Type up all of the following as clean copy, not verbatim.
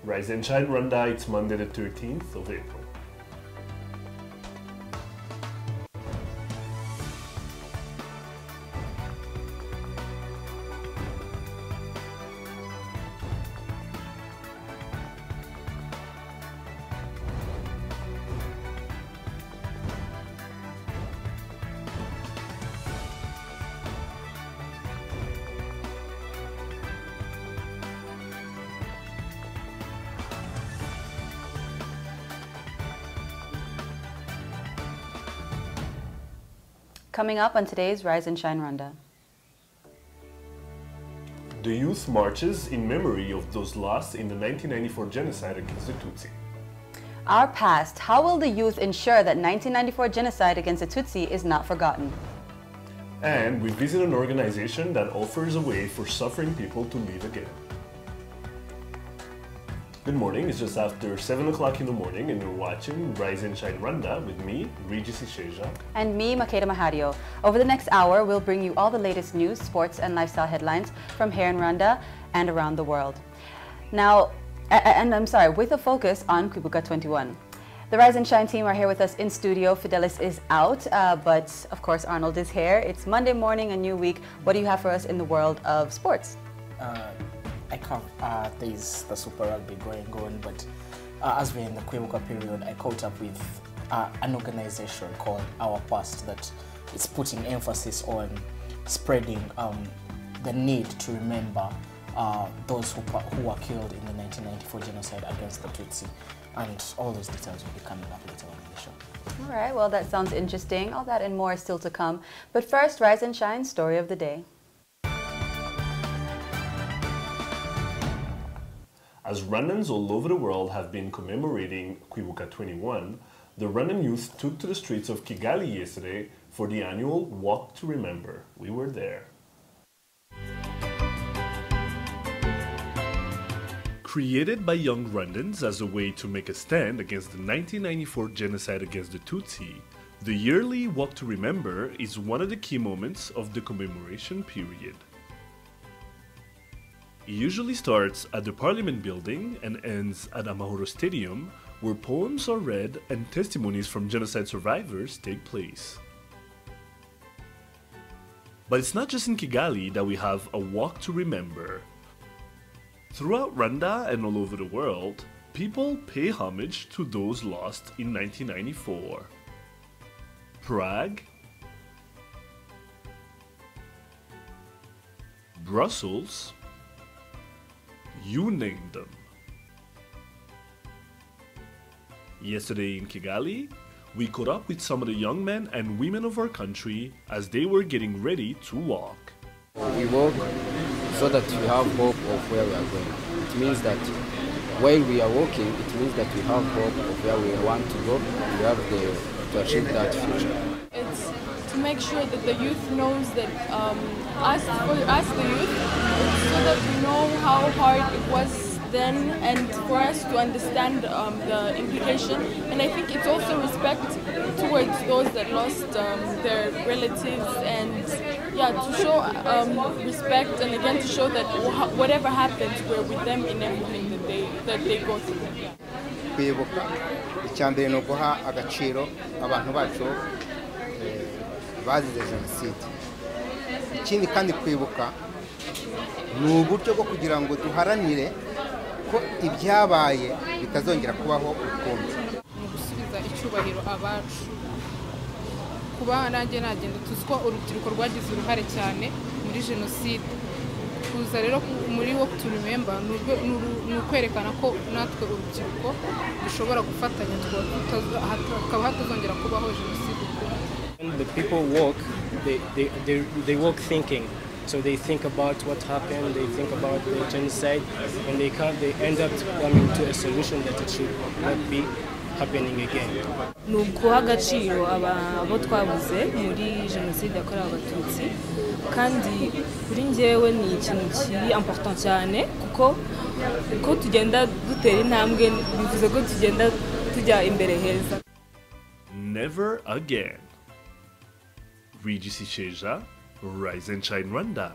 Rise and Shine Rwanda, it's Monday the 13th of April. Coming up on today's Rise and Shine Rwanda. The youth marches in memory of those lost in the 1994 genocide against the Tutsi. Our past, how will the youth ensure that 1994 genocide against the Tutsi is not forgotten? And we visit an organization that offers a way for suffering people to live again. Good morning, it's just after 7 o'clock in the morning and you're watching Rise and Shine Rwanda with me, Regis Isheja. And me, Makeda Mahario. Over the next hour, we'll bring you all the latest news, sports, and lifestyle headlines from here in Rwanda and around the world. Now, with a focus on Kwibuka 21. The Rise and Shine team are here with us in studio. Fidelis is out, but of course Arnold is here. It's Monday morning, a new week. What do you have for us in the world of sports? There's the Super Rugby going on, but as we're in the Kwibuka period, I caught up with an organization called Our Past that is putting emphasis on spreading the need to remember those who were killed in the 1994 genocide against the Tutsi. And all those details will be coming up later on in the show. All right, well, that sounds interesting. All that and more is still to come. But first, Rise and Shine, story of the day. As Rwandans all over the world have been commemorating Kwibuka 21, the Rwandan youth took to the streets of Kigali yesterday for the annual Walk to Remember. We were there. Created by young Rwandans as a way to make a stand against the 1994 genocide against the Tutsi, the yearly Walk to Remember is one of the key moments of the commemoration period. It usually starts at the Parliament building and ends at Amahoro Stadium, where poems are read and testimonies from genocide survivors take place. But it's not just in Kigali that we have a Walk to Remember. Throughout Rwanda and all over the world, people pay homage to those lost in 1994. Prague, Brussels, you name them. Yesterday in Kigali, we caught up with some of the young men and women of our country as they were getting ready to walk. We walk so that we have hope of where we are going. It means that while we are walking, it means that we have hope of where we want to go and we have to achieve that future. It's to make sure that the youth knows that us the youth, so that we know how hard it was then and for us to understand the implication. And I think it's also respect towards those that lost their relatives, and to show respect, and again to show that whatever happens, we're with them in everything that they go through. Kwibuka icyambere no guha agaciro abantu bacu bazize jenoside. Ikindi kandi kwibuka ni uburyo bwo kugira ngo duharanire ko ibyabaye bitazongera kubaho ukundi. Gusubiza icyubahiro abacu. Kuba nanjye nagenda tuziko urubyiruko rwagize uruhare cyane muri jenoside. Kuza rero muri Walk to Remember ni ukwerekana ko natwe urubyiruko dushobora gufatanya hakaba hatazongera kubaho jenoside. When the people walk, they walk thinking. So they think about what happened, they think about the genocide, and they end up coming to a solution that it should not be happening again. Ni ukuha agaciro abo twabuze muri jenoside yakorewe abatutsi, kandi kuri njyewe ni ikintu kiri important cyane kuko uko tugenda dutera intambwe bivuze ko tugenda tujya imbere heza. Never again. Regis Isheja, Rise and Shine Rwanda.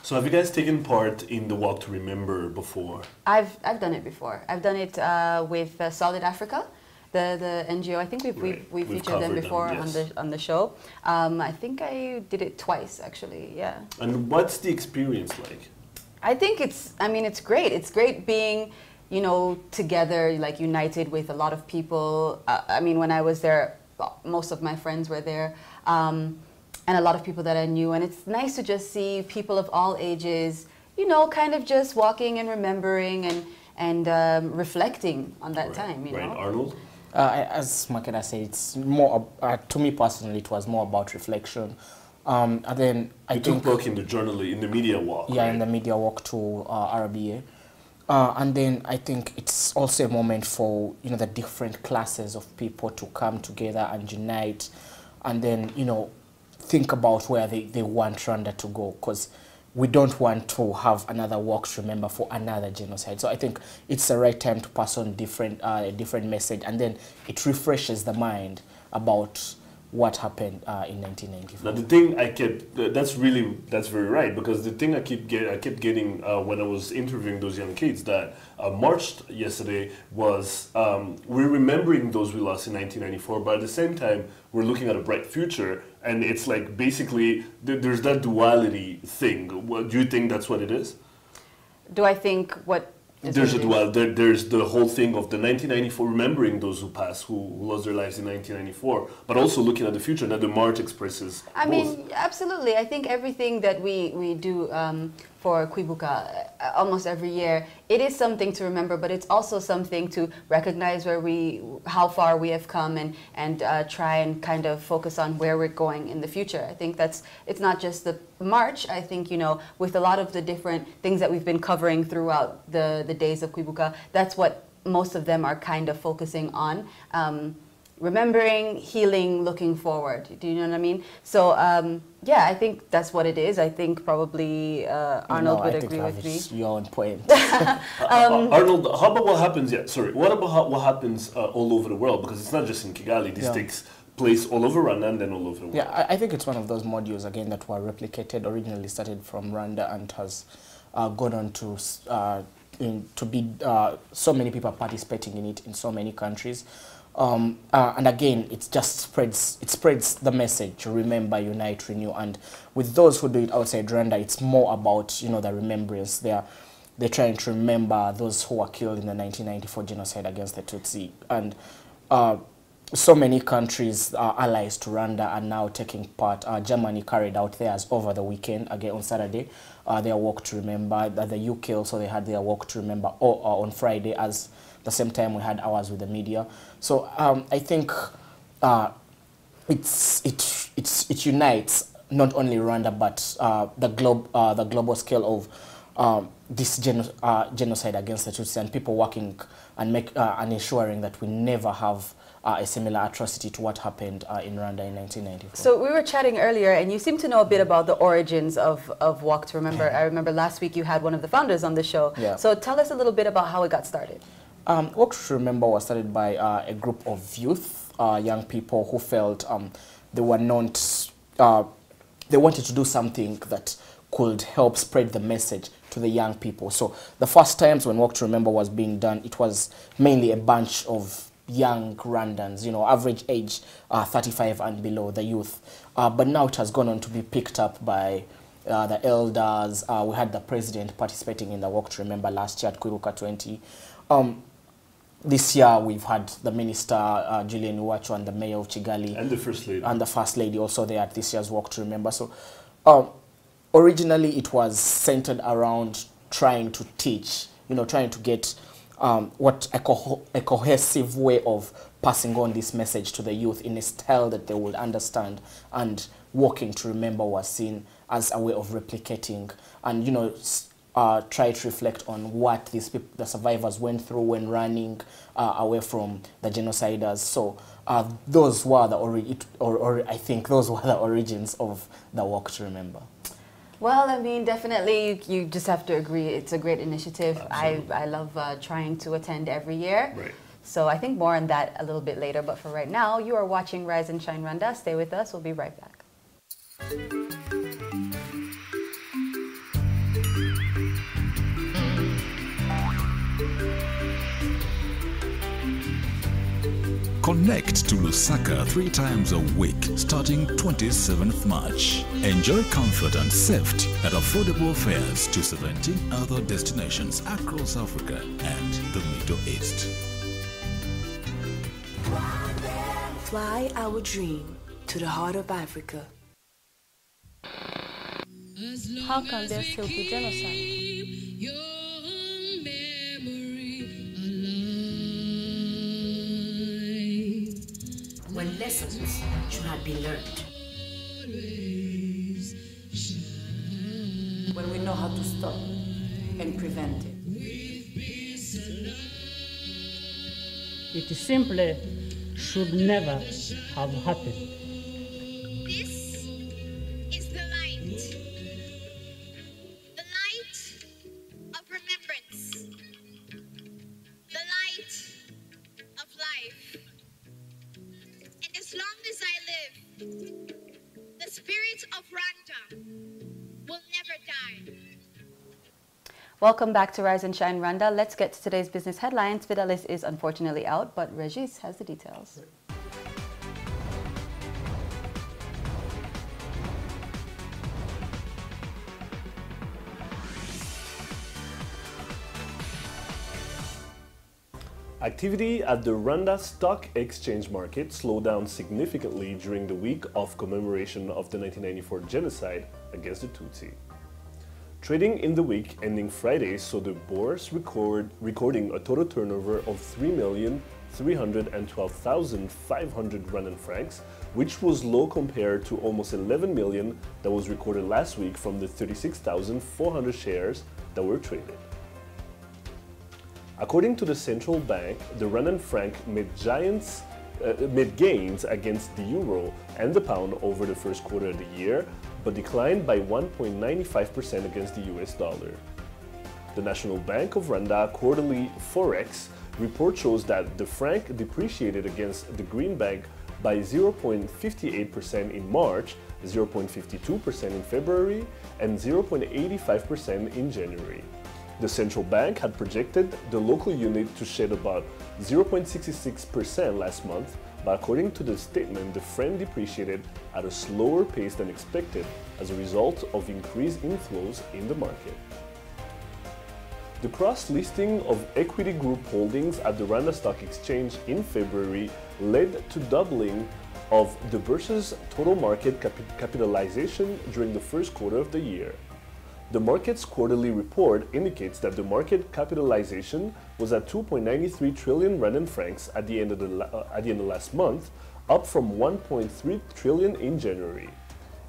So have you guys taken part in the Walk to Remember before? I've done it before. I've done it with Solid Africa, the NGO. I think we've featured them before yes. on the show. I think I did it twice actually. Yeah. And what's the experience like? I think it's great. It's great being, you know, together, like united with a lot of people. I mean, when I was there, most of my friends were there, and a lot of people that I knew. And it's nice to just see people of all ages, you know, kind of just walking and remembering and reflecting on that time, you know. Right, Arnold? As Makeda said, it's more, to me personally, it was more about reflection. And then I think took part in the media walk. Yeah, right? in the media walk to RBA. And then I think it's also a moment for, you know, the different classes of people to come together and unite, and then, you know, think about where they want Rwanda to go, because we don't want to have another walk to remember for another genocide. So I think it's the right time to pass on a different message, and then it refreshes the mind about what happened in 1994. Now the thing I kept, that's very right, because the thing I kept getting when I was interviewing those young kids that marched yesterday was we're remembering those we lost in 1994, but at the same time we're looking at a bright future, and it's like basically there's that duality thing. Do you think that's what it is? Do I think what? There's there's the whole thing of the 1994, remembering those who passed, who lost their lives in 1994, but also looking at the future, and that the march expresses I both. mean, absolutely. I think everything that we do for Kwibuka almost every year, it is something to remember, but it's also something to recognize how far we have come, and try and kind of focus on where we're going in the future. I think it's not just the march. I think, you know, with a lot of the different things that we've been covering throughout the days of Kwibuka, that's what most of them are kind of focusing on. Remembering, healing, looking forward. Do you know what I mean? So, yeah, I think that's what it is. I think probably Arnold would agree with me. Your own point. Arnold, how about what happens? Yeah, sorry. What about what happens all over the world? Because it's not just in Kigali. This takes place all over Rwanda and then all over the world. Yeah, I think it's one of those modules again that were replicated. Originally started from Rwanda and has gone on to be so many people participating in it in so many countries. And again, it just spreads the message: remember, unite, renew. And with those who do it outside Rwanda, it's more about, you know, the remembrance. They're trying to remember those who were killed in the 1994 genocide against the Tutsi. And so many countries, allies to Rwanda, are now taking part. Germany carried out theirs over the weekend, again on Saturday, their walk to remember. The UK also, they had their walk to remember on Friday, as the same time we had ours with the media. So I think it unites not only Rwanda, but the global scale of this genocide against the Tutsi, and people working and ensuring that we never have a similar atrocity to what happened in Rwanda in 1994. So we were chatting earlier, and you seem to know a bit about the origins of Walk to Remember. I remember last week you had one of the founders on the show. Yeah. So tell us a little bit about how it got started. Walk to Remember was started by a group of youth, young people who felt they wanted to do something that could help spread the message to the young people. So the first times when Walk to Remember was being done, it was mainly a bunch of young Rwandans, you know, average age 35 and below, the youth. But now it has gone on to be picked up by the elders. We had the president participating in the Walk to Remember last year at Kwibuka 20. This year we've had the minister, Julian Uwacho, and the mayor of Kigali. And the first lady. And the first lady also there at this year's Walk to Remember. So originally it was centered around trying to teach, you know, trying to get a cohesive way of passing on this message to the youth in a style that they would understand. And Walking to Remember was seen as a way of replicating and, you know, try to reflect on what these people, the survivors, went through when running away from the genociders. So those were I think those were the origins of the Walk to Remember. Well, I mean, definitely, you just have to agree. It's a great initiative. I love trying to attend every year. Right. So I think more on that a little bit later. But for right now, you are watching Rise and Shine Rwanda. Stay with us. We'll be right back. Connect to Lusaka 3 times a week starting 27th March. Enjoy comfort and safety at affordable fares to 17 other destinations across Africa and the Middle East. Fly our dream to the heart of Africa. How can there still be genocide? When lessons should have been learned. When we know how to stop and prevent it. It simply should never have happened. This is the light. The light of remembrance. The light of life. And as long as I live, the spirit of Rwanda will never die. Welcome back to Rise and Shine Rwanda. Let's get to today's business headlines. Fidelis is unfortunately out, but Regis has the details. Activity at the Rwanda Stock Exchange market slowed down significantly during the week of commemoration of the 1994 genocide against the Tutsi. Trading in the week ending Friday saw the bourse recording a total turnover of 3,312,500 Rwandan francs, which was low compared to almost 11 million that was recorded last week from the 36,400 shares that were traded. According to the central bank, the Rwandan franc made gains against the euro and the pound over the first quarter of the year, but declined by 1.95% against the US dollar. The National Bank of Rwanda quarterly Forex report shows that the franc depreciated against the greenback by 0.58% in March, 0.52% in February, and 0.85% in January. The central bank had projected the local unit to shed about 0.66% last month, but according to the statement, the franc depreciated at a slower pace than expected as a result of increased inflows in the market. The cross-listing of equity group holdings at the Rwanda Stock Exchange in February led to doubling of the bourse's total market capitalization during the first quarter of the year. The market's quarterly report indicates that the market capitalization was at 2.93 trillion Rwandan francs at the end of last month, up from 1.3 trillion in January.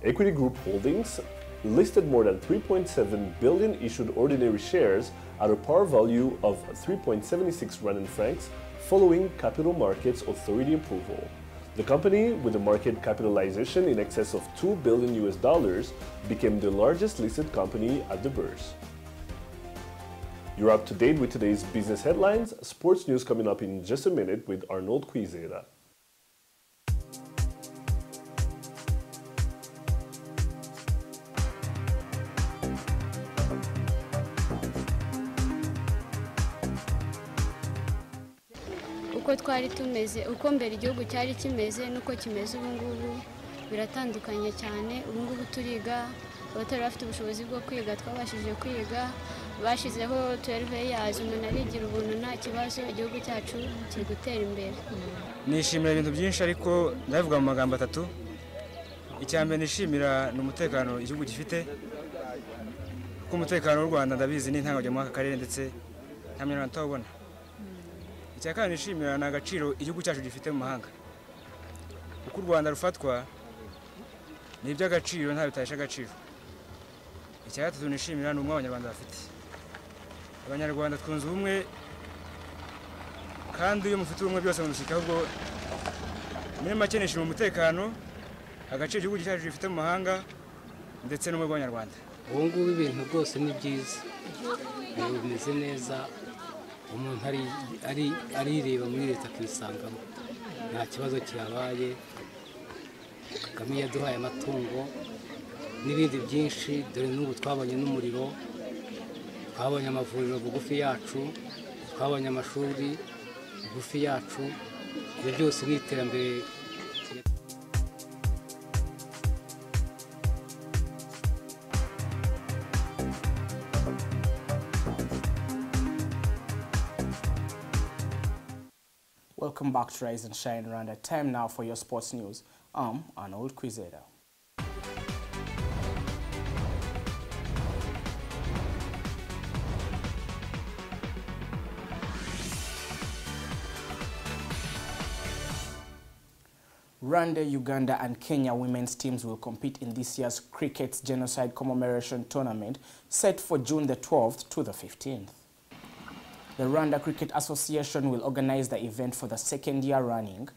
Equity group holdings listed more than 3.7 billion issued ordinary shares at a par value of 3.76 Rwandan francs following Capital Markets Authority approval. The company, with a market capitalization in excess of $2 billion became the largest listed company at the bourse. You're up to date with today's business headlines. Sports news coming up in just a minute with Arnold Quizera. uko twari tumeze uko mbere igihugu cyari kimeze nuko kimeze ubu ngubu biratandukanye cyane. Ubu ngubu turiga, abatari bafite ubushobozi bwo kwiga twabashije kwiga, bashizeho 12 years umuntu arigira ubuntu nta kibazo, igihugu cyacu kiri gutera imbere. Nishimira ibintu byinshi ariko ndavuga mu magambo atatu. Icyambere nishimira n'umutekano igihugu gifite, kuko umutekano w'u Rwanda ndabizi ni ntangajya mu akarere ndetse ntamwe natawubona. Icyakandi nishimira na agaciro igihugu cyacu gifite mu mahanga. Uko u Rwanda rufatwa ni iby'agaciro nta bitayisha agaciro. Icyagatatu nishimira n'umwe abanyarwanda bafite. Abanyarwanda twunze ubumwe kandi iyo mufite ubumwe byose mudushika ahubwo muri make nishimira umutekano, agaciro igihugu cyacu gifite mu mahanga ndetse n'umwe bw'abanyarwanda. Ubu ngubu ibintu rwose ni byiza, bimeze neza, umuntu arireba muri leta akisangamo, nta kibazo kihabaye. Kagame yaduhaye amatungo n'ibindi byinshi, dore n'ubu twabonye n'umuriro, twabonye amavuriro bugufi yacu, twabonye amashuri bugufi yacu, ibyo byose ni iterambere. Welcome back to Rise and Shine Rwanda. Time now for your sports news. I'm Arnold Quizeda. Rwanda, Uganda and Kenya women's teams will compete in this year's Cricket's Genocide Commemoration Tournament set for June the 12th to the 15th. The Rwanda Cricket Association will organize the event for the second year running.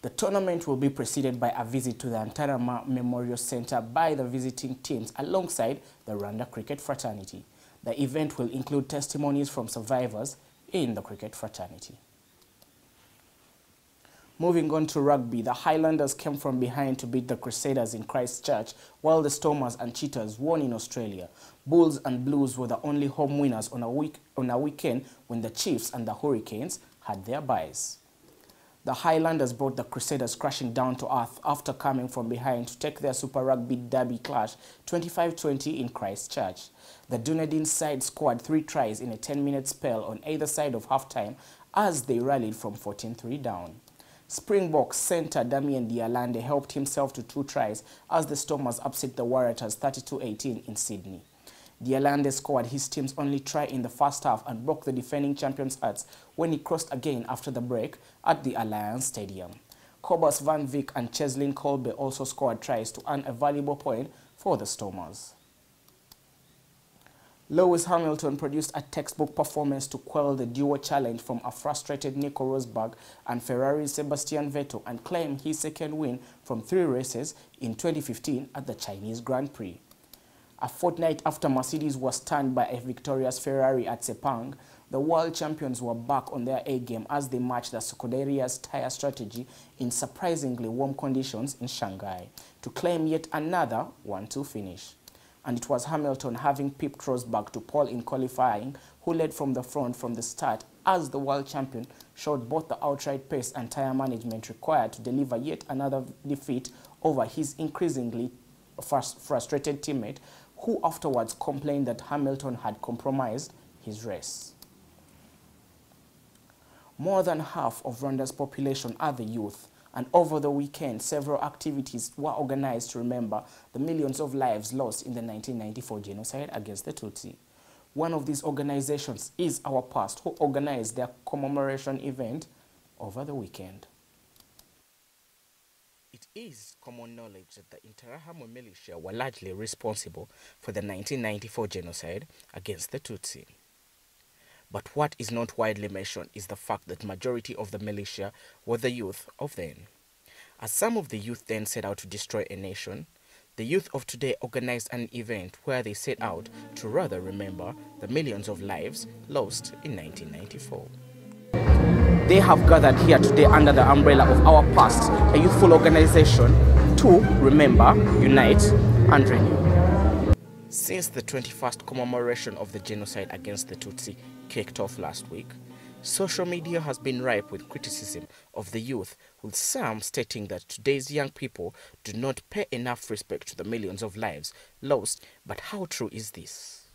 The tournament will be preceded by a visit to the Ntarama Memorial Center by the visiting teams alongside the Rwanda Cricket Fraternity. The event will include testimonies from survivors in the cricket fraternity. Moving on to rugby, the Highlanders came from behind to beat the Crusaders in Christchurch, while the Stormers and Cheetahs won in Australia. Bulls and Blues were the only home winners on a weekend when the Chiefs and the Hurricanes had their byes. The Highlanders brought the Crusaders crashing down to earth after coming from behind to take their Super Rugby Derby clash 25-20 in Christchurch. The Dunedin side scored 3 tries in a 10-minute spell on either side of halftime as they rallied from 14-3 down. Springboks centre Damien Dialande helped himself to 2 tries as the Stormers upset the Waratahs 32-18 in Sydney. Dialande scored his team's only try in the first half and broke the defending champions' hearts when he crossed again after the break at the Alliance Stadium. Cobus Van Vick and Cheslin Colby also scored tries to earn a valuable point for the Stormers. Lewis Hamilton produced a textbook performance to quell the duo challenge from a frustrated Nico Rosberg and Ferrari's Sebastian Vettel and claim his second win from 3 races in 2015 at the Chinese Grand Prix. A fortnight after Mercedes was stunned by a victorious Ferrari at Sepang, the world champions were back on their A-game as they matched the Scuderia's tyre strategy in surprisingly warm conditions in Shanghai to claim yet another 1-2 finish. And it was Hamilton, having pipped Rosberg to pole in qualifying, who led from the front from the start as the world champion showed both the outright pace and tyre management required to deliver yet another defeat over his increasingly frustrated teammate, who afterwards complained that Hamilton had compromised his race. More than half of Rwanda's population are the youth, and over the weekend, several activities were organized to remember the millions of lives lost in the 1994 genocide against the Tutsi. One of these organizations is Our Past, who organized their commemoration event over the weekend. It is common knowledge that the Interahamwe militia were largely responsible for the 1994 genocide against the Tutsi. But what is not widely mentioned is the fact that majority of the militia were the youth of then. As some of the youth then set out to destroy a nation, the youth of today organized an event where they set out to rather remember the millions of lives lost in 1994. They have gathered here today under the umbrella of Our Past, a youthful organization to remember, unite, and renew. Since the 21st commemoration of the genocide against the Tutsi kicked off last week, social media has been ripe with criticism of the youth, with some stating that today's young people do not pay enough respect to the millions of lives lost. But how true is this?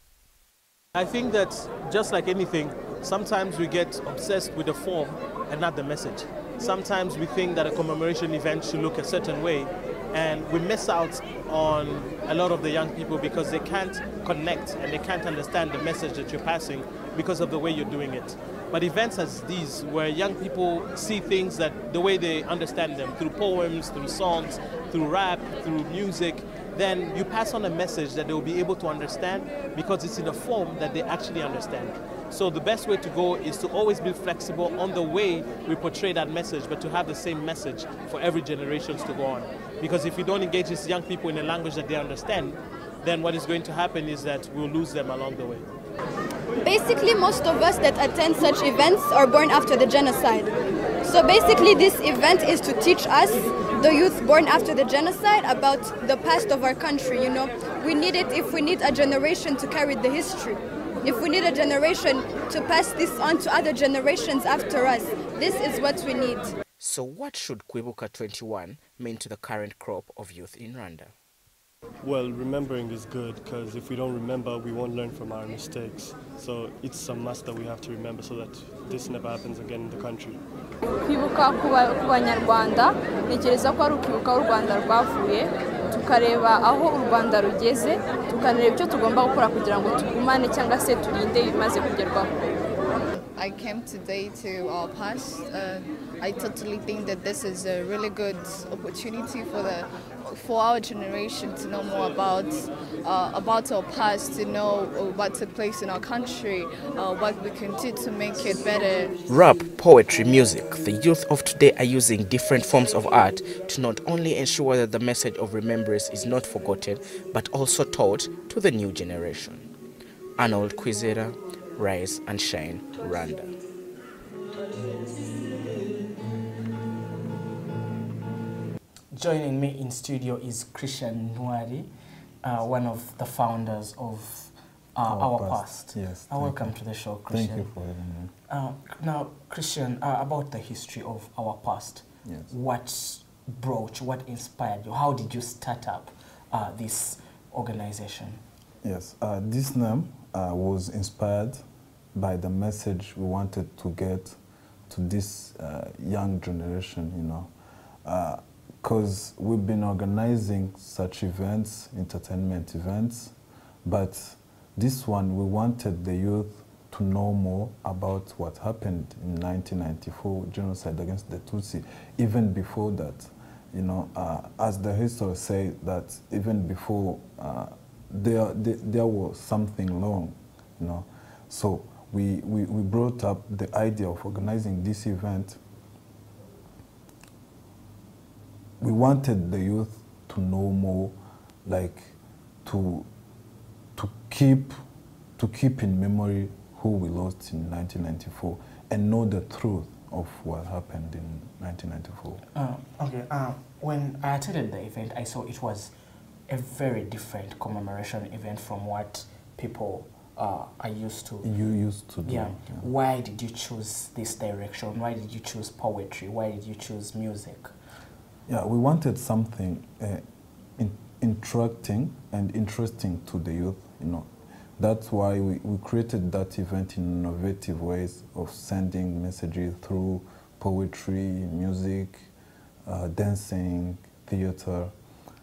I think that just like anything, sometimes we get obsessed with the form and not the message. Sometimes we think that a commemoration event should look a certain way, and we miss out on a lot of the young people because they can't connect and they can't understand the message that you're passing because of the way you're doing it. But events as these, where young people see things that the way they understand them, through poems, through songs, through rap, through music, then you pass on a message that they will be able to understand because it's in a form that they actually understand. So the best way to go is to always be flexible on the way we portray that message, but to have the same message for every generation to go on. Because if we don't engage these young people in a language that they understand, then what is going to happen is that we'll lose them along the way. Basically, most of us that attend such events are born after the genocide. So basically, this event is to teach us, the youth born after the genocide, about the past of our country. You know, we need it if we need a generation to carry the history. If we need a generation to pass this on to other generations after us, this is what we need. So what should Kwibuka 21 mean to the current crop of youth in Rwanda? Well, remembering is good because if we don't remember, we won't learn from our mistakes. So it's a must that we have to remember so that this never happens again in the country. kwibuka ku banyarwanda ntekereza ko ari ukwibuka aho u Rwanda rwavuye tukareba aho u Rwanda rugeze tukanareba icyo tugomba gukora kugira ngo tugumane cyangwa se turinde ibimaze kugerwaho. I came today to our past. I totally think that this is a really good opportunity for our generation to know more about our past, to know what took place in our country, what we can do to make it better. Rap, poetry, music. The youth of today are using different forms of art to not only ensure that the message of remembrance is not forgotten, but also taught to the new generation. Arnold Kwizera, Rise and Shine, Rwanda. Joining me in studio is Christian Nwari, one of the founders of Our Past. Yes. Welcome to the show, Christian. Thank you for having me. Now, Christian, about the history of Our Past. Yes. What inspired you? How did you start up this organization? Yes. This name was inspired by the message we wanted to get to this young generation, you know. Because we've been organizing such events, entertainment events, but this one we wanted the youth to know more about what happened in 1994, genocide against the Tutsi. Even before that, you know, as the history say that even before there was something wrong, you know. So we brought up the idea of organizing this event. We wanted the youth to know more, like to keep in memory who we lost in 1994 and know the truth of what happened in 1994. Okay. When I attended the event, I saw it was a very different commemoration event from what people are used to. You used to do. Yeah. Why did you choose this direction? Why did you choose poetry? Why did you choose music? Yeah, we wanted something interacting and interesting to the youth, you know. That's why we created that event in innovative ways of sending messages through poetry, music, dancing, theater,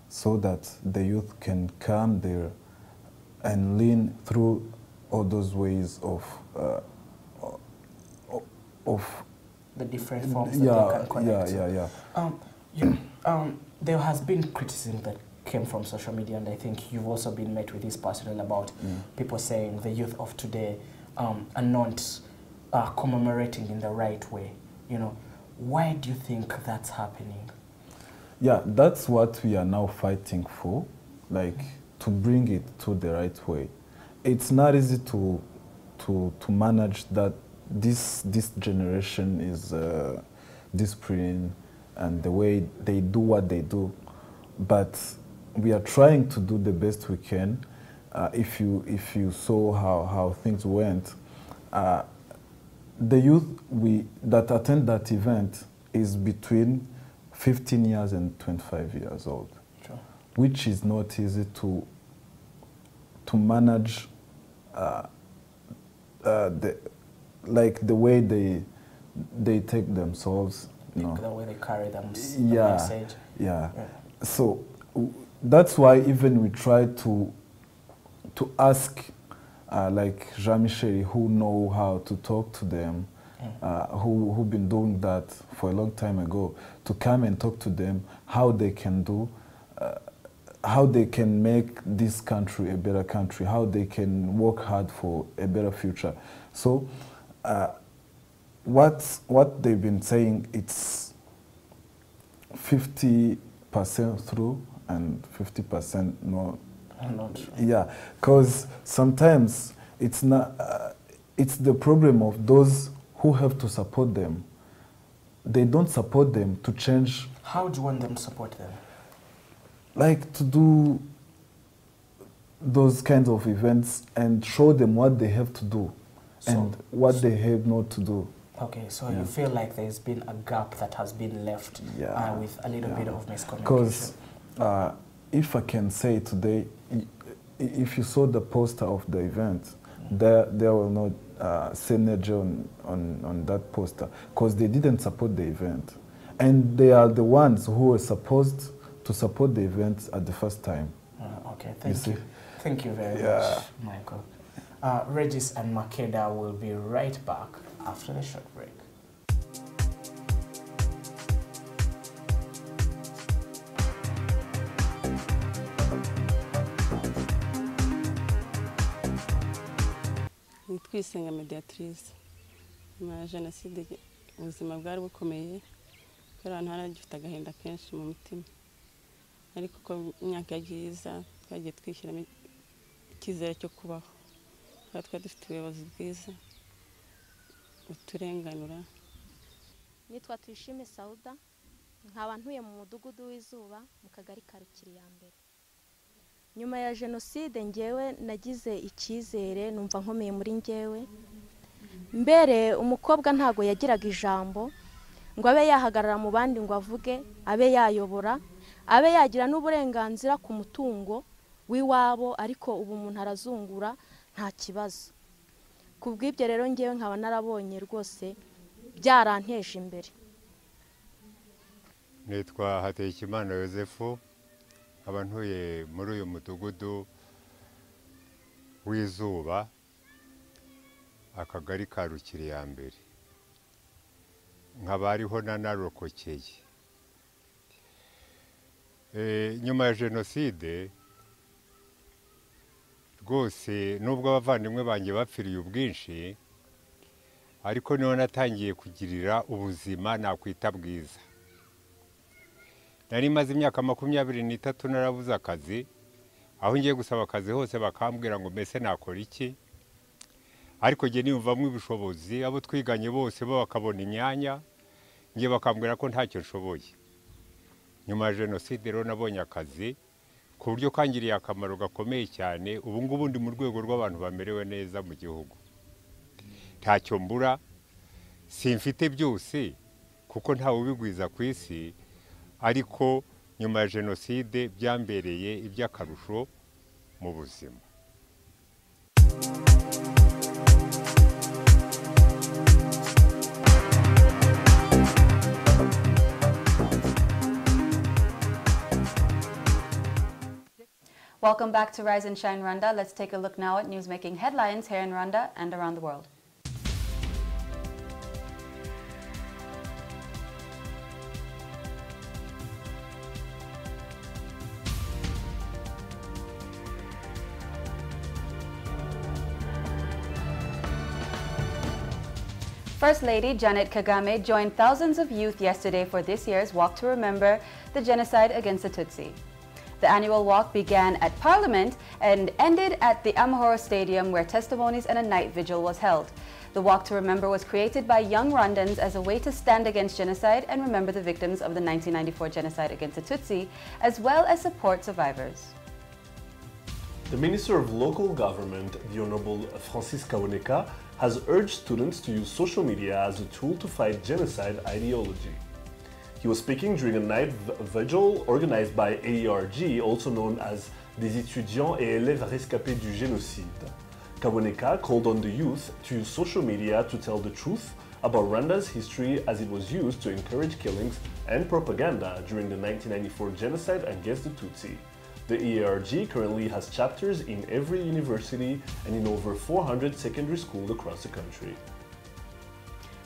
so that the youth can come there and lean through all those ways of the different forms that they can connect. There has been criticism that came from social media, and I think you've also been met with this personally about people saying the youth of today are not commemorating in the right way. You know, why do you think that's happening? Yeah, that's what we are now fighting for, like to bring it to the right way. It's not easy to manage that this generation is disciplined and the way they do what they do, but we are trying to do the best we can. If you saw how things went, the youth that attend that event is between 15 years and 25 years old, sure. Which is not easy to manage. The way they take themselves, you know. The way they carry the message. Yeah. So that's why even we try to ask like Jean-Michel, who know how to talk to them, who've been doing that for a long time ago, to come and talk to them how they can do, how they can make this country a better country, how they can work hard for a better future. So what they've been saying, it's 50% through and 50% not. Yeah, because sometimes it's not. It's the problem of those who have to support them. They don't support them to change. How do you want them to support them? Like to do those kinds of events and show them what they have to do and what they have not to do. Okay, so you feel like there's been a gap that has been left with a little bit of miscommunication. Because if I can say today, if you saw the poster of the event, there were no signature on that poster because they didn't support the event. And they are the ones who were supposed to support the event at the first time. Okay, thank you. Thank you very much, Michael. Regis and Makeda will be right back after the short break. Twisenga Mediatrice nyuma ya jenoside ubuzima bwari bukomeye kubera abantu haragifite agahinda kenshi mu mutima ariko ko imyaka yagiye iza twagiye twishyiramo icyizere cyo kubaho twari dufite ubuyobozi bwiza buturenganura. Nitwa Tuyishime Sauda, nkaba ntuye mu mudugudu w'Izuba mu kagari ka Rukiri ya mbere. Nyuma ya jenoside ngewe nagize icyizere numva nkomeye muri ngewe. Mbere umukobwa ntago yagiraga ijambo ngo abe yahagarara mu bandi ngo avuge, abe yayobora, abe yagira n'uburenganzira ku mutungo w'iwabo, ariko ubu umuntu arazungura nta kibazo. Kubw'ibyo rero ngewe nkaba narabonye rwose byaranteje imbere. Nitwa Hategekimana Yozefu, nkaba ntuye muri uyu mudugudu w'Izuba, akagari ka Rukiri ya mbere. Nkaba ariho nanarokokeye. Nyuma ya jenoside rwose nubwo abavandimwe banjye bapfiriye ubwinshi, ariko niho natangiye kugirira ubuzima nakwita bwiza. Nari maze imyaka 23 narabuze akazi, aho ngiye gusaba akazi hose bakambwira ngo mbese nakora iki, ariko ngiye niyumvamo ibishobozi, abo twiganye bose bo bakabona imyanya, ngiye bakambwira ko ntacyo nshoboye. Nyuma ya jenoside rero nabonye akazi ku buryo kangiriye akamaro gakomeye cyane. Ubu ngubu ndi mu rwego rw'abantu bamerewe neza mu gihugu, ntacyo mbura, simfite byose kuko ntawe ubigwiza ku isi, ariko nyuma ya jenoside byambereye iby'akarusho mu buzima. Welcome back to Rise and Shine Rwanda. Let's take a look now at news-making headlines here in Rwanda and around the world. First Lady Janet Kagame joined thousands of youth yesterday for this year's Walk to Remember the Genocide Against the Tutsi. The annual walk began at Parliament and ended at the Amahoro Stadium, where testimonies and a night vigil was held. The Walk to Remember was created by young Rwandans as a way to stand against genocide and remember the victims of the 1994 genocide against the Tutsi, as well as support survivors. The Minister of Local Government, the Honorable Francis Kaboneka, has urged students to use social media as a tool to fight genocide ideology. He was speaking during a night vigil organized by AERG, also known as des étudiants et élèves rescapés du génocide. Kaboneka called on the youth to use social media to tell the truth about Rwanda's history, as it was used to encourage killings and propaganda during the 1994 genocide against the Tutsi. The AERG currently has chapters in every university and in over 400 secondary schools across the country.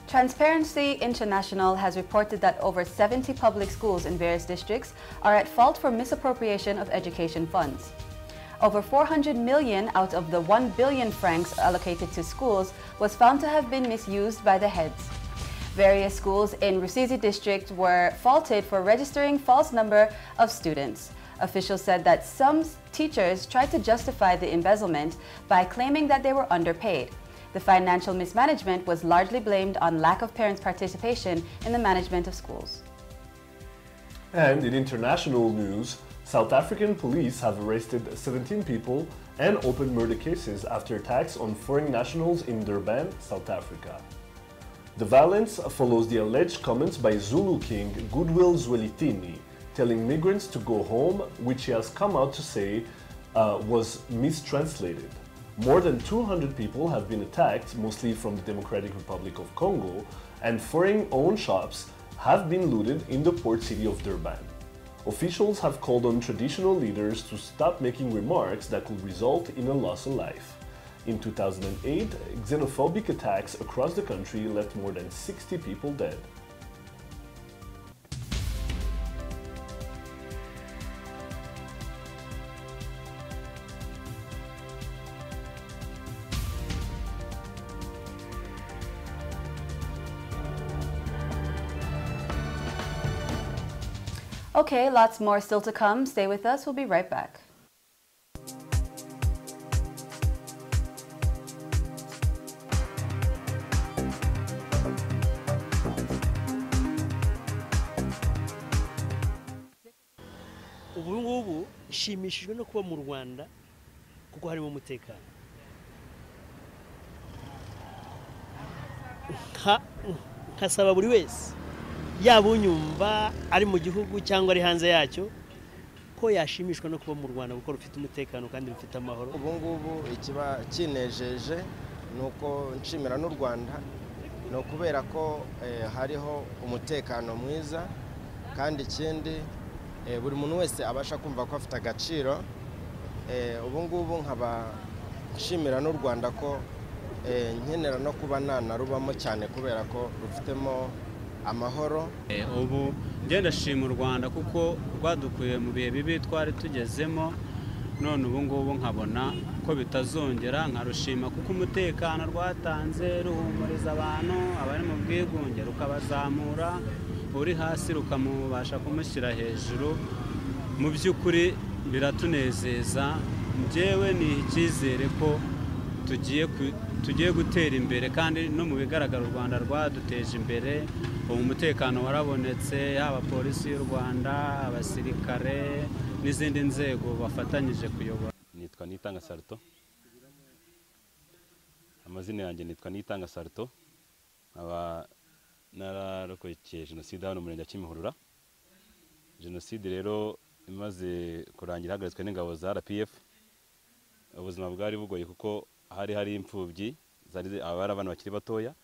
Transparency International has reported that over 70 public schools in various districts are at fault for misappropriation of education funds. Over 400 million out of the 1 billion francs allocated to schools was found to have been misused by the heads. Various schools in Rusizi district were faulted for registering false number of students. Officials said that some teachers tried to justify the embezzlement by claiming that they were underpaid. The financial mismanagement was largely blamed on lack of parents' participation in the management of schools. And in international news, South African police have arrested 17 people and opened murder cases after attacks on foreign nationals in Durban, South Africa. The violence follows the alleged comments by Zulu king Goodwill Zwelithini, telling migrants to go home, which he has come out to say was mistranslated. More than 200 people have been attacked, mostly from the Democratic Republic of Congo, and foreign-owned shops have been looted in the port city of Durban. Officials have called on traditional leaders to stop making remarks that could result in a loss of life. In 2008, xenophobic attacks across the country left more than 60 people dead. Okay, lots more still to come. Stay with us. We'll be right back. ubu ngubu nshimishijwe no kuba mu Rwanda kuko harimo umutekano. Nkasaba buri wese yaba unyumva ari mu gihugu cyangwa ari hanze yacyo ko yashimishwa no kuba mu Rwanda kuko rufite umutekano kandi rufite amahoro. Ubu ngubu ikiba kinejeje nuko nshimira n'u Rwanda no kubera ko hariho umutekano mwiza kandi ikindi buri muntu wese abasha kumva ko afite agaciro. Ubu ngubu nkaba nshimira n'u Rwanda ko nkenera no kuba nanarubamo cyane kubera ko rufitemo amahoro. Ubu ngenda shima u Rwanda kuko rwadukuye mu bihe bibi twari tugezemo, none ubu ngubu nkabona ko bitazongera, nkarushima kuko umutekano rwatanze ruhumuriza abantu abari mu bwigunge, rukabazamura, uri hasi rukamubasha kumushyira hejuru. Mu by'ukuri biratunezeza, njyewe ni icyizere ko tugiye gutera imbere kandi no mu bigaragara u Rwanda rwaduteje imbere. Ubu umutekano warabonetse, haba polisi y'u Rwanda, abasirikare n'izindi nzego bafatanyije kuyobora. Nitwa Nitanga Sarto. Amazina yanjye nitwa Nitanga Sarto. Aba nararokokeye jenoside hano mu murenge wa Kimihurura. Jenoside rero imaze kurangira hagaritswe n'ingabo za RPF. Ubuzima bwari bugoye kuko hari imfubyi, abari abana bakiri batoya,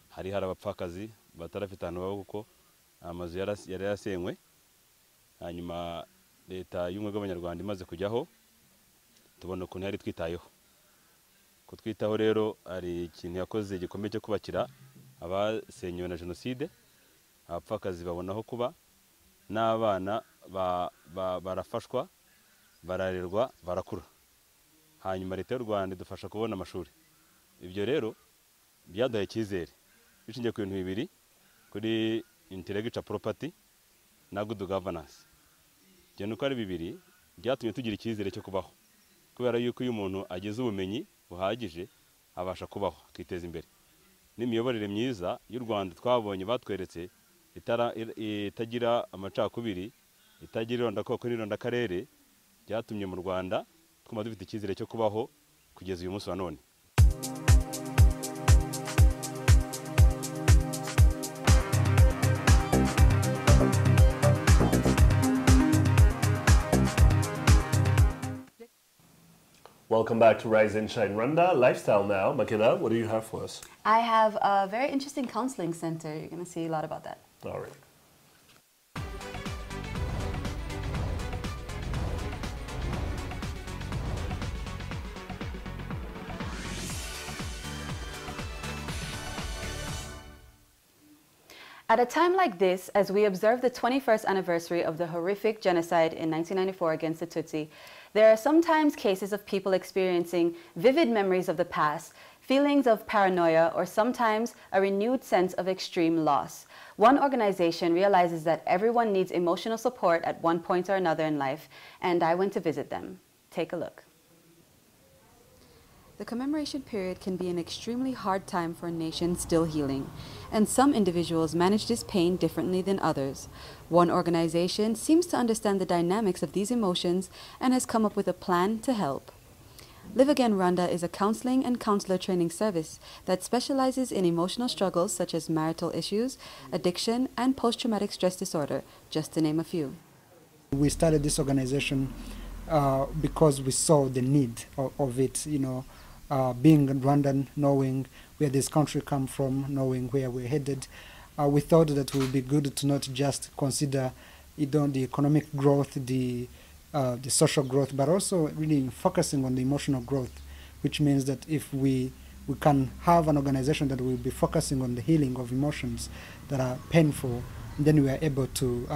hari abapfakazi batarafite ahantu baba kuko amazu yari yasenywe. Hanyuma leta y'ubumwe bw'abanyarwanda imaze kujyaho, tubona ukuntu yari twitayeho. Kutwitaho rero ari ikintu yakoze gikomeye cyo kubakira abasenyewe na jenoside, abapfakazi babonaho kuba, n'abana barafashwa, bararerwa, barakura. Hanyuma leta y'u Rwanda idufasha kubona amashuri. Ibyo rero byaduhaye icyizere bishingiye ku bintu bibiri, kuri intellectual property na good governance. Ibyo nuko ari bibiri byatumye tugira icyizere cyo kubaho, kubera yuko iyo umuntu agize ubumenyi buhagije abasha kubaho akiteza imbere. N'imiyoborere myiza y'u Rwanda twabonye batweretse itagira amacakubiri, itagira irondakoko n'irondakarere, byatumye mu Rwanda twuma dufite icyizere cyo kubaho kugeza uyu munsi wa none. Welcome back to Rise and Shine Rwanda. Lifestyle now. Makeda, what do you have for us? I have a very interesting counseling center. You're going to see a lot about that. All right. At a time like this, as we observe the 21st anniversary of the horrific genocide in 1994 against the Tutsi, there are sometimes cases of people experiencing vivid memories of the past, feelings of paranoia, or sometimes a renewed sense of extreme loss. One organization realizes that everyone needs emotional support at one point or another in life, and I went to visit them. Take a look. The commemoration period can be an extremely hard time for a nation still healing, and some individuals manage this pain differently than others. One organization seems to understand the dynamics of these emotions and has come up with a plan to help. Live Again Rwanda is a counseling and counselor training service that specializes in emotional struggles such as marital issues, addiction, and post-traumatic stress disorder, just to name a few. We started this organization because we saw the need of it, you know, being Rwandan, knowing where this country come from, knowing where we're headed. We thought that it would be good to not just consider the economic growth, the social growth, but also really focusing on the emotional growth, which means that if we can have an organization that will be focusing on the healing of emotions that are painful, then we are able to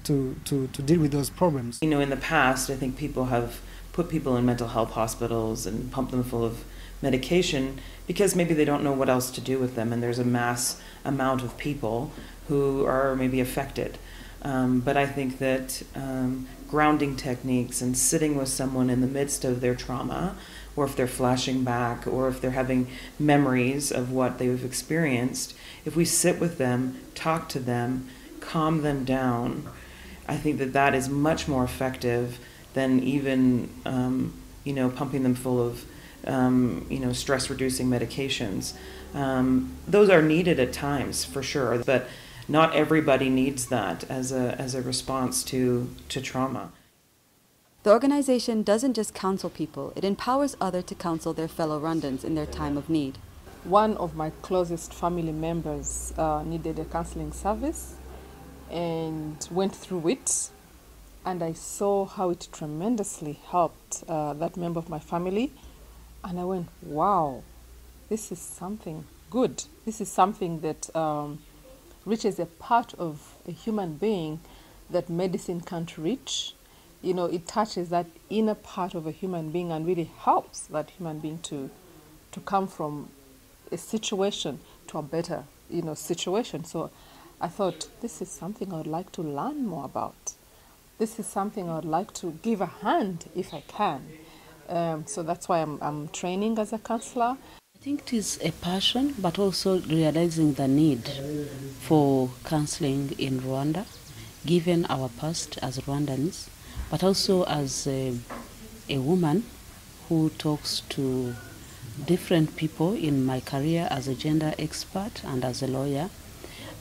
deal with those problems. You know, in the past, I think people have put people in mental health hospitals and pumped them full of medication because maybe they don't know what else to do with them, and there's a mass amount of people who are maybe affected. But I think that grounding techniques and sitting with someone in the midst of their trauma, or if they're flashing back, or if they're having memories of what they've experienced, if we sit with them, talk to them, calm them down, I think that that is much more effective than even, you know, pumping them full of, you know, stress-reducing medications. Those are needed at times, for sure, but not everybody needs that as a response to trauma. The organization doesn't just counsel people, it empowers others to counsel their fellow Rwandans in their time of need. One of my closest family members needed a counseling service and went through it, and I saw how it tremendously helped that member of my family, and I went, wow, this is something good. This is something that reaches a part of a human being that medicine can't reach. You know, it touches that inner part of a human being and really helps that human being to come from a situation to a better, you know, situation. So I thought, this is something I would like to learn more about. This is something I would like to give a hand if I can. So that's why I'm training as a counselor. I think it is a passion, but also realizing the need for counseling in Rwanda, given our past as Rwandans, but also as a woman who talks to different people in my career as a gender expert and as a lawyer.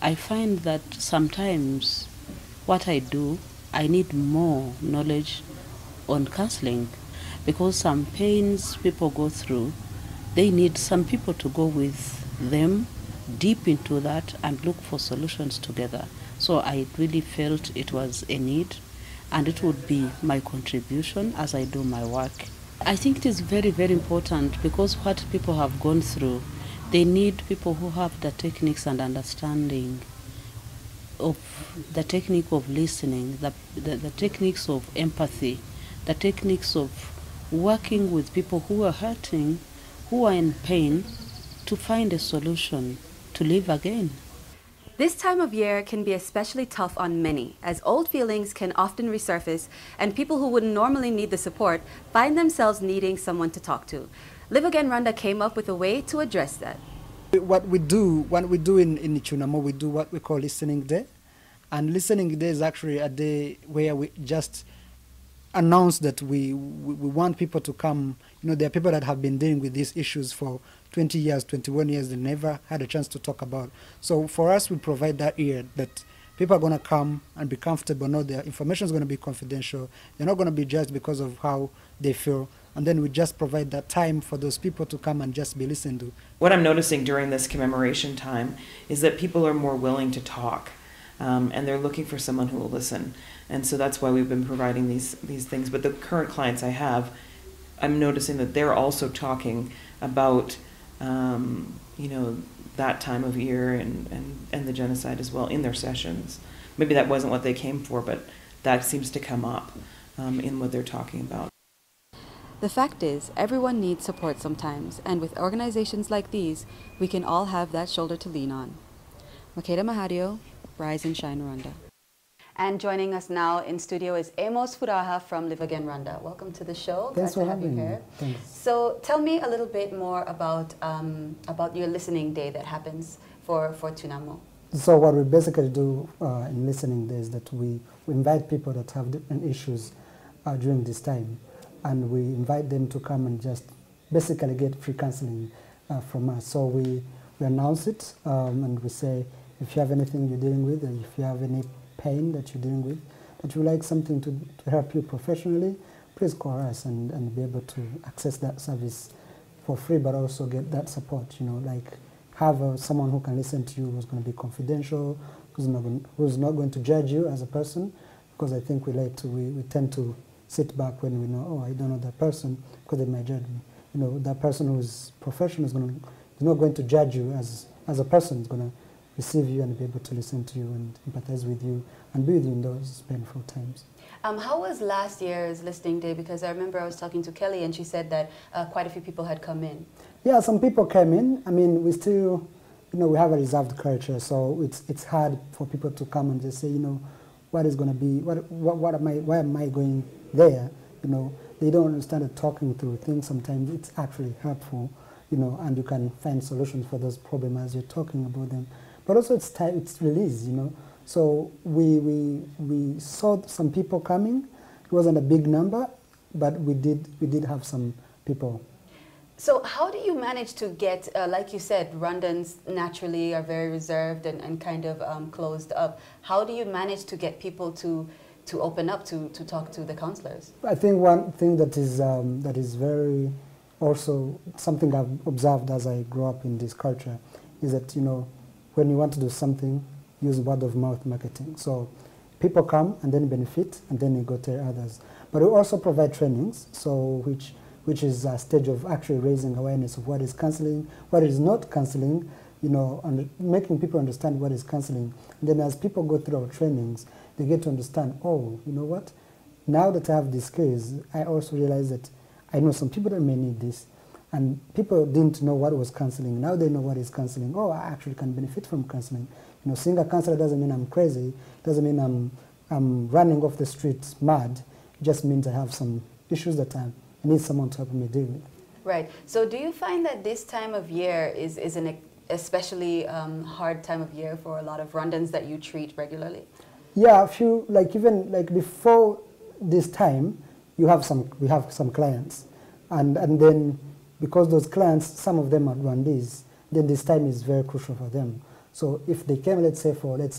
I find that sometimes what I do, I need more knowledge on counseling, because some pains people go through, they need some people to go with them deep into that and look for solutions together. So I really felt it was a need, and it would be my contribution as I do my work. I think it is very, very important, because what people have gone through, they need people who have the techniques and understanding of the technique of listening, the techniques of empathy, the techniques of working with people who are hurting, who are in pain, to find a solution to live again. This time of year can be especially tough on many, as old feelings can often resurface, and people who wouldn't normally need the support find themselves needing someone to talk to. Live Again Rwanda came up with a way to address that. What we do in Ichunamo, we do what we call Listening Day. And Listening Day is actually a day where we just announce that we want people to come. You know, there are people that have been dealing with these issues for 20 years, 21 years, they never had a chance to talk about. So for us, we provide that ear that people are going to come and be comfortable, know their information is going to be confidential. They're not going to be judged because of how they feel. And then we just provide that time for those people to come and just be listened to. What I'm noticing during this commemoration time is that people are more willing to talk, and they're looking for someone who will listen. And so that's why we've been providing these things. But the current clients I have, I'm noticing that they're also talking about, you know, that time of year and the genocide as well in their sessions. Maybe that wasn't what they came for, but that seems to come up in what they're talking about. The fact is, everyone needs support sometimes, and with organizations like these, we can all have that shoulder to lean on. Makeda Mahadio, Rise and Shine Rwanda. And joining us now in studio is Amos Furaha from Live Again Rwanda. Welcome to the show. Thanks for having me. Here. Thanks. So tell me a little bit more about your listening day that happens for Tunamo. So what we basically do in listening day is that we invite people that have different issues during this time. and we invite them to come and just basically get free counseling from us. So we announce it and we say, if you have anything you're dealing with, and if you have any pain that you're dealing with, that you like something to help you professionally, please call us and be able to access that service for free, but also get that support, you know, like have someone who can listen to you, who's going to be confidential, who's not going to judge you as a person, because I think we tend to sit back when we know, oh, I don't know that person, because they might judge me. You know, that person who's professional is not going to judge you as a person. Is going to receive you and be able to listen to you and empathize with you and be with you in those painful times. How was last year's listening day? Because I remember I was talking to Kelly and she said that quite a few people had come in. Yeah, some people came in. I mean, we still, you know, we have a reserved culture, so it's hard for people to come and just say, you know, what is going to be, why am I going there? You know, they don't understand that talking through things sometimes it's actually helpful, you know, and you can find solutions for those problems as you're talking about them. But also it's release, you know. So we saw some people coming. It wasn't a big number, but we did have some people. So how do you manage to get, like you said, Rwandans naturally are very reserved and kind of closed up. How do you manage to get people to open up, to talk to the counselors? I think one thing that is very also something I've observed as I grew up in this culture is that, you know, when you want to do something, use word of mouth marketing. So people come and then benefit and then you go tell others. But we also provide trainings, so which is a stage of actually raising awareness of what is counseling, what is not counseling, you know, and making people understand what is counseling. And then as people go through our trainings, they get to understand, oh, you know what? Now that I have these skills, I also realize that I know some people that may need this. And people didn't know what was counseling. Now they know what is counseling. Oh, I actually can benefit from counseling. You know, seeing a counselor doesn't mean I'm crazy. Doesn't mean I'm running off the streets mad. It just means I have some issues that I need someone to help me deal with. Right. So do you find that this time of year is an especially hard time of year for a lot of Rwandans that you treat regularly? Yeah, even before this time, we have some clients, and then because those clients, some of them are Rwandese, then this time is very crucial for them. So if they came, let's say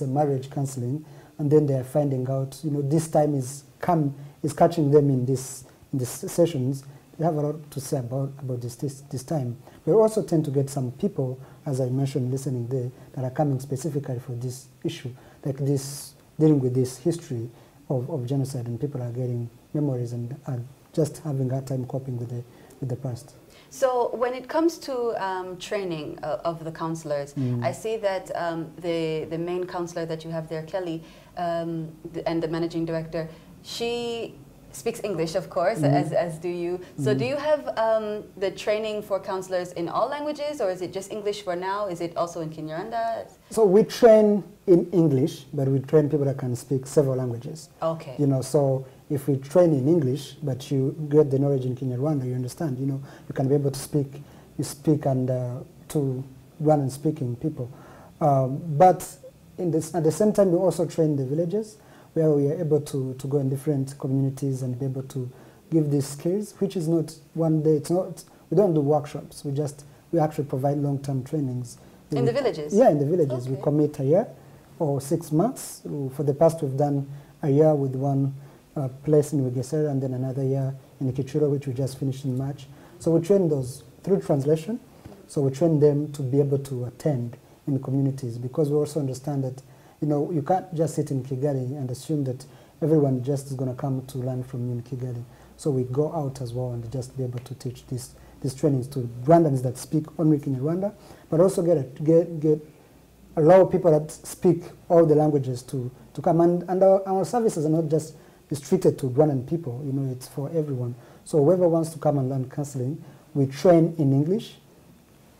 marriage counseling, and then they are finding out, you know, this time is catching them in these sessions, they have a lot to say about this time. We also tend to get some people, as I mentioned, listening there, that are coming specifically for this issue, like this, dealing with this history of genocide, and people are getting memories and are just having a hard time coping with the past. So when it comes to training of the counselors, I see that the main counselor that you have there, Kelly, and the managing director, she speaks English, of course, as do you. So do you have the training for counselors in all languages, or is it just English for now? Is it also in Kinyarwanda? So we train in English, but we train people that can speak several languages. Okay. You know, so if we train in English, but you get the knowledge in Kinyarwanda, you understand, you know, you can be able to speak, and to Rwandan speaking people. But at the same time, we also train the villages, where we are able to go in different communities and be able to give these skills, which is not one day. It's not. We don't do workshops. We actually provide long-term trainings. In the villages? Yeah, in the villages. Okay. We commit a year or 6 months. For the past, we've done a year with one place in Wegesera and then another year in Kichuro, which we just finished in March. So we train those through translation. So we train them to be able to attend in the communities, because we also understand that, you know, you can't just sit in Kigali and assume that everyone just is going to come to learn from you in Kigali. So we go out as well and just be able to teach these trainings to Rwandans that speak only Kinyarwanda, but also allow people that speak all the languages to come. And our services are not just restricted to Rwandan people, you know, it's for everyone. So whoever wants to come and learn counseling, we train in English,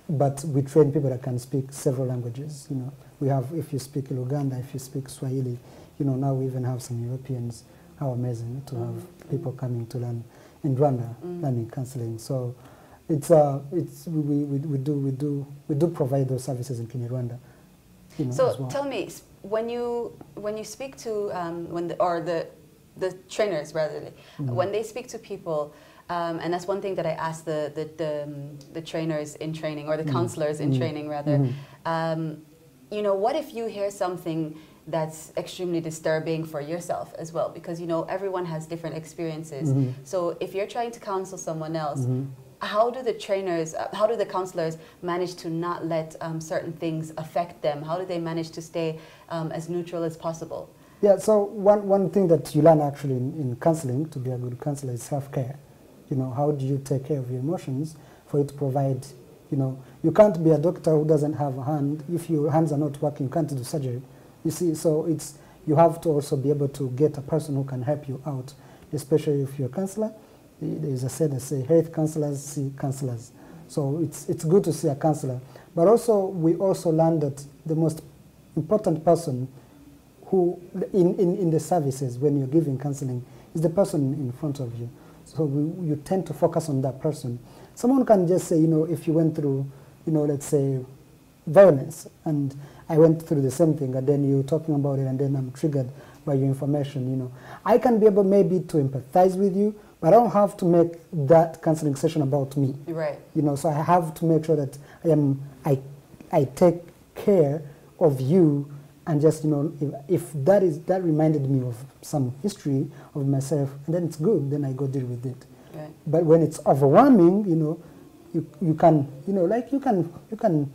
but we train people that can speak several languages, you know. We have, if you speak Luganda, if you speak Swahili, you know, now we even have some Europeans. How amazing to have people coming to learn in Rwanda, learning counseling. So we do provide those services in Kinyarwanda. You know, so as well. Tell me, when you speak to the trainers rather, when they speak to people, And that's one thing that I asked the trainers in training, or the counselors in training rather. You know, what if you hear something that's extremely disturbing for yourself as well? Because, you know, everyone has different experiences. So if you're trying to counsel someone else, how do the trainers, how do the counselors manage to not let certain things affect them? How do they manage to stay as neutral as possible? Yeah, so one thing that you learn actually in counseling, to be a good counselor, is self-care. You know, how do you take care of your emotions for you to provide, you know, you can't be a doctor who doesn't have a hand. If your hands are not working, you can't do surgery. You see, so it's, you have to also be able to get a person who can help you out, especially if you're a counselor. There's a saying that say, health counselors see counselors. So it's good to see a counselor. But also, we also learned that the most important person who, in the services, when you're giving counseling, is the person in front of you. So you tend to focus on that person. Someone can just say, you know, if you went through, you know, let's say, violence, and I went through the same thing, and then you're talking about it, and then I'm triggered by your information, you know. I can be able maybe to empathize with you, but I don't have to make that counseling session about me. Right. You know, so I have to make sure that I take care of you, and just, you know, if that reminded me of some history of myself, and then it's good, then I go deal with it. Right. But when it's overwhelming, you know, you can, you know, like you can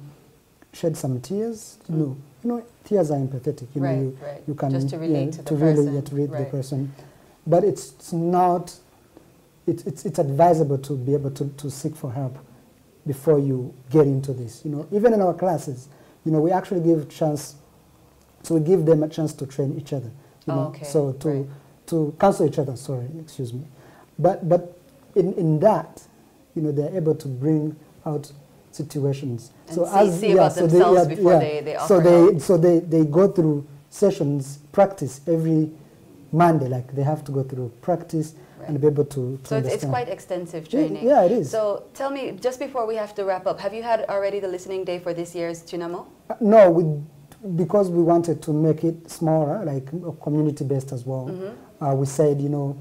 shed some tears, you know, tears are empathetic, you know, you can just to relate to the really person. Relate the person. But it's not, it's advisable to be able to seek for help before you get into this. You know, even in our classes, you know, we actually give chance, so we give them a chance to train each other. You know, so to counsel each other. Sorry, excuse me. But in that, you know, they're able to bring out situations. And so see about themselves before they offer help. So they go through sessions, practice every Monday. Like they have to go through practice and be able to So it's understand. quite extensive training. Yeah, it is. So tell me, just before we have to wrap up, have you had already the listening day for this year's Chinamo? No, because we wanted to make it smaller, like community-based as well. We said, you know,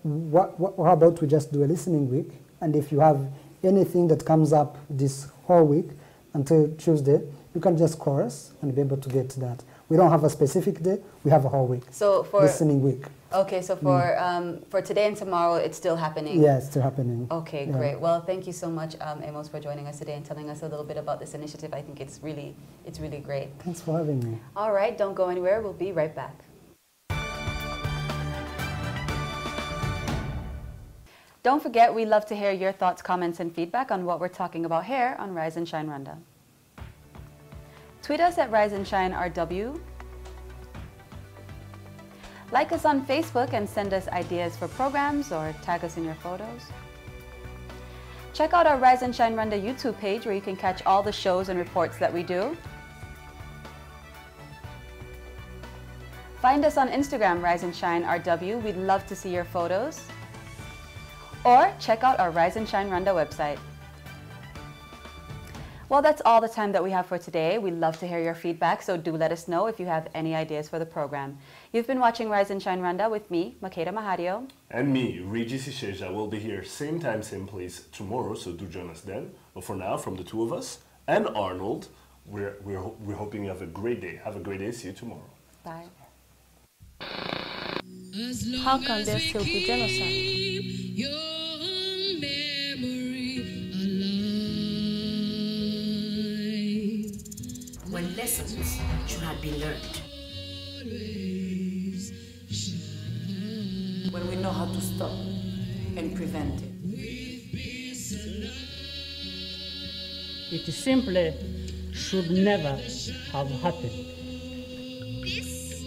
how about we just do a listening week, and if you have anything that comes up this whole week until Tuesday, you can just call us and be able to get that. We don't have a specific day, we have a whole week. So for listening week. Okay, so for today and tomorrow, it's still happening? Yeah, it's still happening. Okay, great. Well, thank you so much, Amos, for joining us today and telling us a little bit about this initiative. I think it's really great. Thanks for having me. All right, don't go anywhere. We'll be right back. Don't forget, we love to hear your thoughts, comments, and feedback on what we're talking about here on Rise and Shine Rwanda. Tweet us at Rise and Shine RW. Like us on Facebook and send us ideas for programs or tag us in your photos. Check out our Rise and Shine Rwanda YouTube page where you can catch all the shows and reports that we do. Find us on Instagram, Rise and Shine RW. We'd love to see your photos. Or check out our Rise and Shine Rwanda website. Well, that's all the time that we have for today. We'd love to hear your feedback, so do let us know if you have any ideas for the program. You've been watching Rise and Shine Rwanda with me, Makeda Mahadio. And me, Regis Isheja, will be here same time, same place tomorrow, so do join us then. But for now, from the two of us and Arnold, we're hoping you have a great day. Have a great day. See you tomorrow. Bye. How can there still be genocide? When lessons should have been learned. When we know how to stop and prevent it. It simply should never have happened. This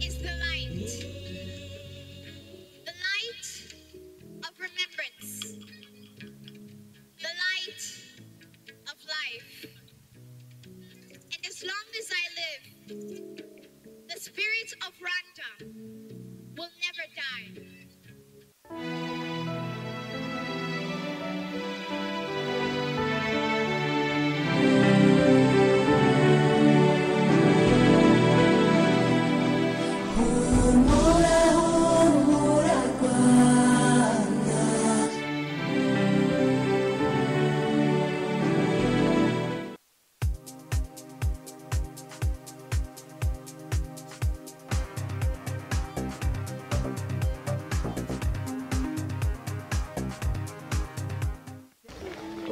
is the light. The light of remembrance. The light of life. And as long as I live, the spirit of Rwanda will never die.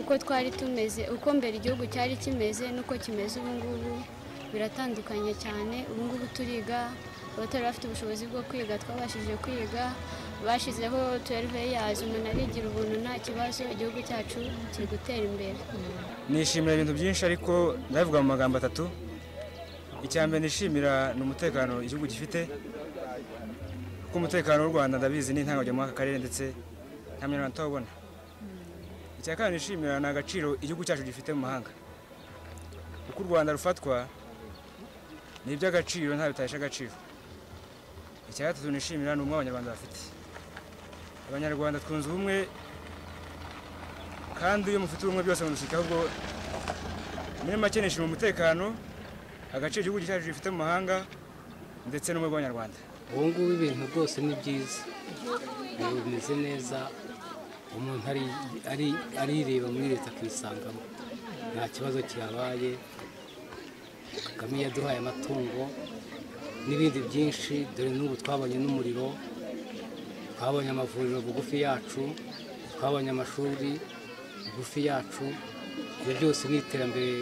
uko twari tumeze, uko mbere igihugu cyari kimeze n'uko kimeze ubu ngubu biratandukanye cyane. Ubu ngubu turiga, abatari bafite ubushobozi bwo kwiga twabashije kwiga, bashyizeho 12 years, umuntu arigira ubuntu nta kibazo, igihugu cyacu kiri gutera imbere. Nishimira ibintu byinshi ariko ndavuga mu magambo atatu. Icyambere nishimira ni umutekano igihugu gifite, kuko umutekano w'u Rwanda ndabizi ni intangiriro mu karere ndetse nta mwana ntawubona. Icya kabiri nishimira ni agaciro igihugu cyacu gifite mu mahanga, uko u Rwanda rufatwa ni iby'agaciro nta bitahesha agaciro. Icya gatatu nishimira ni umwe abanyarwanda bafite. Abanyarwanda twunze ubumwe, kandi iyo mufite ubumwe byose mudushika, ahubwo muri make nishimira umutekano, agaciro igihugu cyacu gifite mu mahanga ndetse n'umwe w'abanyarwanda. Ubu ngubu ibintu rwose ni byiza, bimeze neza, umuntu arireba muri leta akisangamo, nta kibazo kihabaye. Kagame yaduhaye amatungo n'ibindi byinshi, dore n'ubu twabonye n'umuriro, twabonye amavuriro bugufi yacu, twabonye amashuri bugufi yacu. Ibyo byose ni iterambere